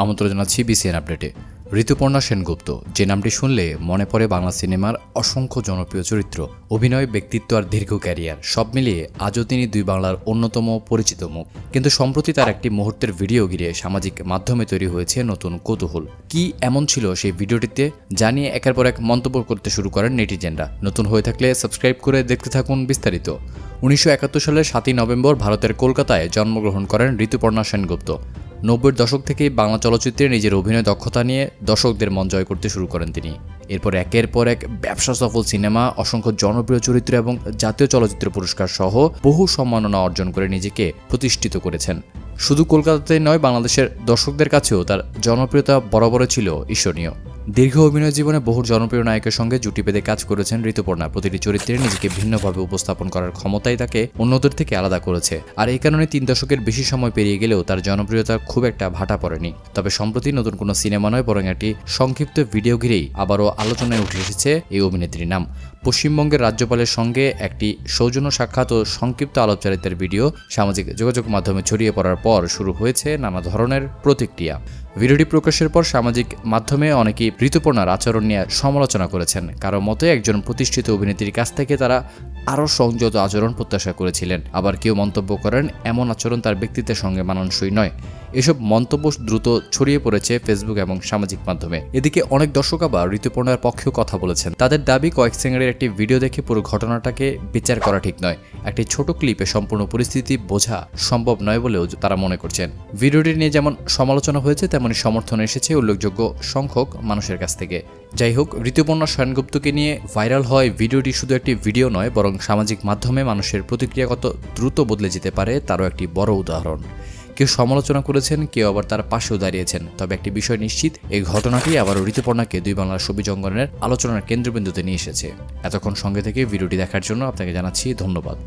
আমন্ত্রণ জানাচ্ছি বিসিএন আপডেটে। ঋতুপর্ণা সেনগুপ্ত, যে নামটি শুনলে মনে পড়ে বাংলা সিনেমার অসংখ্য জনপ্রিয় চরিত্র, অভিনয়, ব্যক্তিত্ব আর দীর্ঘ ক্যারিয়ার। সব মিলিয়ে আজও তিনি দুই বাংলার অন্যতম পরিচিত মুখ। কিন্তু সম্প্রতি তার একটি মুহূর্তের ভিডিও ঘিরে সামাজিক মাধ্যমে তৈরি হয়েছে নতুন কৌতূহল। কি এমন ছিল সেই ভিডিওটিতে জানিয়ে একের পর এক মন্তব্য করতে শুরু করেন নেটিজেনরা। নতুন হয়ে থাকলে সাবস্ক্রাইব করে দেখতে থাকুন বিস্তারিত। 1971 সালের 7ই নভেম্বর ভারতের কলকাতায় জন্মগ্রহণ করেন ঋতুপর্ণা সেনগুপ্ত। 90-এর দশক থেকেই বাংলা চলচ্চিত্রে নিজের অভিনয় দক্ষতা নিয়ে দর্শকদের মন জয় করতে শুরু করেন তিনি। এরপর একের পর এক ব্যবসা সফল সিনেমা, অসংখ্য জনপ্রিয় চরিত্র এবং জাতীয় চলচ্চিত্র পুরস্কার সহ বহু সম্মাননা অর্জন করে নিজেকে প্রতিষ্ঠিত করেছেন। শুধু কলকাতাতেই নয়, বাংলাদেশের দর্শকদের কাছেও তার জনপ্রিয়তা বরাবর ছিল ঈর্ষণীয়। দীর্ঘ অভিনয় জীবনে বহু জনপ্রিয় নায়কের সঙ্গে জুটি বেঁধে কাজ করেছেন ঋতুপর্ণা। প্রতিটি চরিত্রে নিজেকে ভিন্নভাবে উপস্থাপন করার ক্ষমতাই তাকে অন্যদের থেকে আলাদা করেছে। আর এই কারণে 3 দশকের বেশি সময় পেরিয়ে গেলেও তার জনপ্রিয়তা খুব একটা ভাটা পড়েনি। তবে সম্প্রতি নতুন কোনো সিনেমা নয়, বরং একটি সংক্ষিপ্ত ভিডিও ঘিরেই আবারও আলোচনায় উঠে এসেছে এই অভিনেত্রীর নাম। পশ্চিমবঙ্গের রাজ্যপালের সঙ্গে একটি সৌজন্য সাক্ষাৎ ও সংক্ষিপ্ত আলাপচারিতার ভিডিও সামাজিক যোগাযোগ মাধ্যমে ছড়িয়ে পড়ার পর শুরু হয়েছে নানা ধরনের প্রতিক্রিয়া। ভিডিওটি প্রকাশের পর সামাজিক মাধ্যমে অনেকেই ঋতুপর্ণার আচরণ নিয়ে সমালোচনা করেছেন। কারো মতে একজন প্রতিষ্ঠিত অভিনেত্রীর কাছ থেকে তারা আরও সংযত আচরণ প্রত্যাশা করেছিলেন। আবার কেউ মন্তব্য করেন এমন আচরণ তার ব্যক্তিত্বের সঙ্গে মানানসই নয়। এসব মন্তব্য দ্রুত ছড়িয়ে পড়েছে ফেসবুক এবং সামাজিক মাধ্যমে। এদিকে অনেক দর্শক আবার ঋতুপর্ণার পক্ষেও কথা বলেছেন। তাদের দাবি, কয়েক সেকেন্ডের একটি ভিডিও দেখে পুরো ঘটনাটাকে বিচার করা ঠিক নয়। একটি ছোট ক্লিপে সম্পূর্ণ পরিস্থিতি বোঝা সম্ভব নয় বলেও তারা মনে করছেন। ভিডিওটি নিয়ে যেমন সমালোচনা হয়েছে, তেমনি সমর্থন এসেছে উল্লেখযোগ্য সংখ্যক মানুষের কাছ থেকে। যাই হোক, ঋতুপর্ণা সেনগুপ্তকে নিয়ে ভাইরাল হয় ভিডিওটি শুধু একটি ভিডিও নয়, বরং সামাজিক মাধ্যমে মানুষের প্রতিক্রিয়া কত দ্রুত বদলে যেতে পারে তারও একটি বড় উদাহরণ। কেউ সমালোচনা করেছেন, কেউ আবার তার পাশেও দাঁড়িয়েছেন। তবে একটি বিষয় নিশ্চিত, এই ঘটনাটি আবারও ঋতুপর্ণাকে দুই বাংলার ছবি জঙ্গনের আলোচনার কেন্দ্রবিন্দুতে নিয়ে এসেছে। এতক্ষণ সঙ্গে থেকে ভিডিওটি দেখার জন্য আপনাকে জানাচ্ছি ধন্যবাদ।